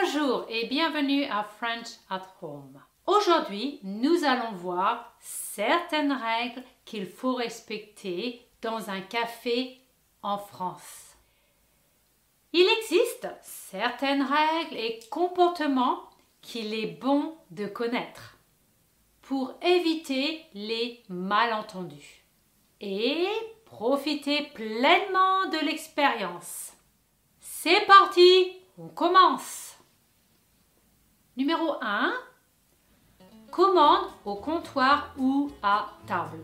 Bonjour et bienvenue à French at Home. Aujourd'hui, nous allons voir certaines règles qu'il faut respecter dans un café en France. Il existe certaines règles et comportements qu'il est bon de connaître pour éviter les malentendus et profiter pleinement de l'expérience. C'est parti, on commence. Numéro 1. Commande au comptoir ou à table.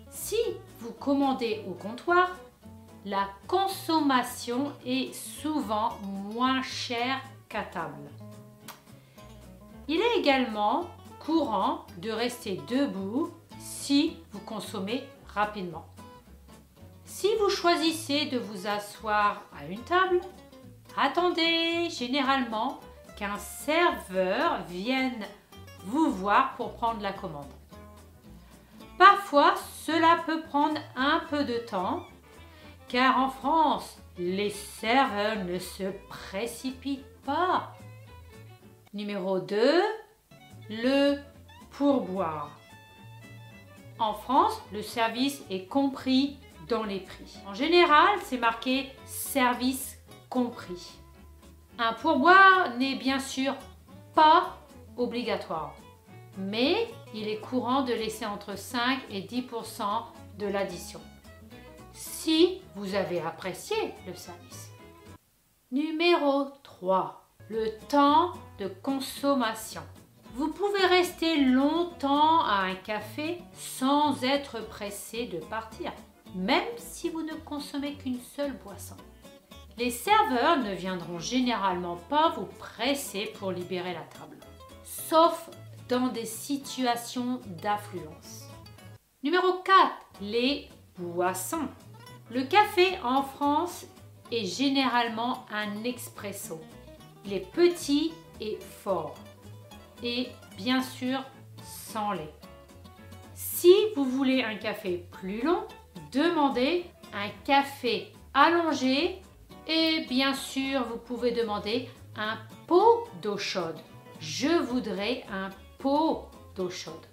Si vous commandez au comptoir, la consommation est souvent moins chère qu'à table. Il est également courant de rester debout si vous consommez rapidement. Si vous choisissez de vous asseoir à une table, attendez généralement qu'un serveur vienne vous voir pour prendre la commande. Parfois, cela peut prendre un peu de temps, car en France, les serveurs ne se précipitent pas. Numéro 2, le pourboire. En France, le service est compris dans les prix. En général, c'est marqué « service compris ». Un pourboire n'est bien sûr pas obligatoire, mais il est courant de laisser entre 5 et 10% de l'addition, si vous avez apprécié le service. Numéro 3. Le temps de consommation. Vous pouvez rester longtemps à un café sans être pressé de partir, même si vous ne consommez qu'une seule boisson. Les serveurs ne viendront généralement pas vous presser pour libérer la table, sauf dans des situations d'affluence. Numéro 4. Les boissons. Le café en France est généralement un expresso. Il est petit et fort. Et bien sûr, sans lait. Si vous voulez un café plus long, demandez un café allongé et bien sûr, vous pouvez demander un pot d'eau chaude. Je voudrais un pot d'eau chaude.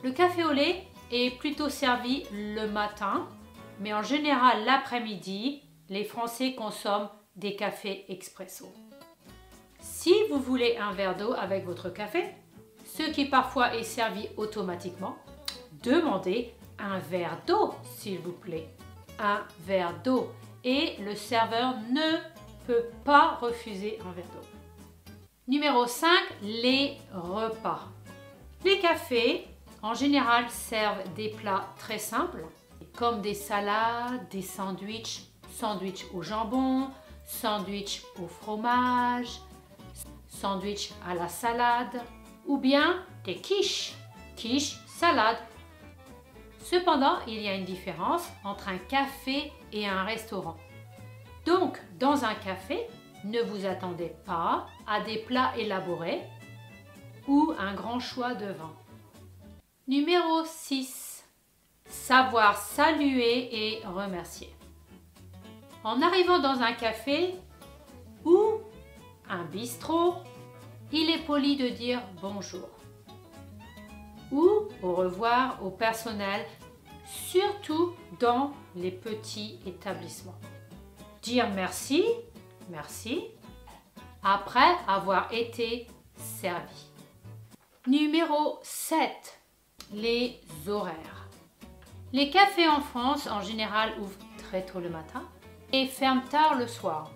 Le café au lait est plutôt servi le matin, mais en général l'après-midi, les Français consomment des cafés expresso. Si vous voulez un verre d'eau avec votre café, ce qui parfois est servi automatiquement, demandez un verre d'eau, s'il vous plaît. Un verre d'eau. Et le serveur ne peut pas refuser un verre d'eau. Numéro 5. Les repas. Les cafés, en général, servent des plats très simples, comme des salades, des sandwichs au jambon, sandwich au fromage, sandwich à la salade, ou bien des quiches, salade. Cependant, il y a une différence entre un café et un restaurant. Donc, dans un café, ne vous attendez pas à des plats élaborés ou un grand choix de vin. Numéro 6. Savoir saluer et remercier. En arrivant dans un café ou un bistrot, il est poli de dire bonjour ou au revoir au personnel, surtout dans les petits établissements. Dire merci, après avoir été servi. Numéro 7. Les horaires. Les cafés en France, en général, ouvrent très tôt le matin et ferment tard le soir.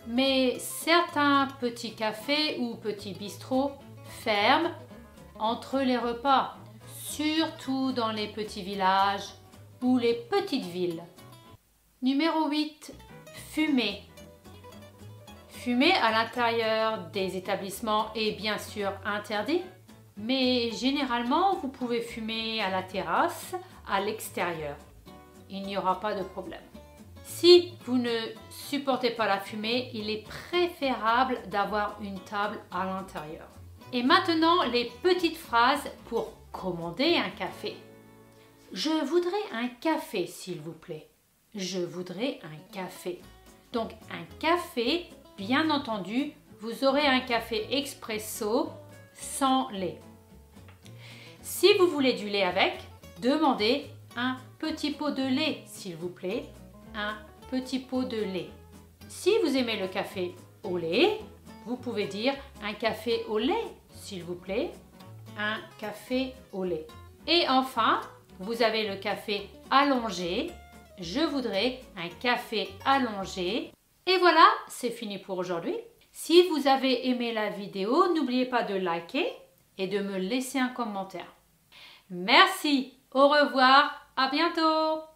Mais certains petits cafés ou petits bistrots ferment entre les repas, surtout dans les petits villages ou les petites villes. Numéro 8. Fumer. Fumer à l'intérieur des établissements est bien sûr interdit, mais généralement vous pouvez fumer à la terrasse, à l'extérieur. Il n'y aura pas de problème. Si vous ne supportez pas la fumée, il est préférable d'avoir une table à l'intérieur. Et maintenant, les petites phrases pour commander un café. Je voudrais un café, s'il vous plaît. Je voudrais un café. Donc, un café bien entendu, vous aurez un café expresso sans lait. Si vous voulez du lait avec, demandez un petit pot de lait, s'il vous plaît. Un petit pot de lait. Si vous aimez le café au lait, vous pouvez dire un café au lait, s'il vous plaît. Un café au lait. Et enfin, vous avez le café allongé. Je voudrais un café allongé. Et voilà, c'est fini pour aujourd'hui. Si vous avez aimé la vidéo, n'oubliez pas de liker et de me laisser un commentaire. Merci, au revoir, à bientôt!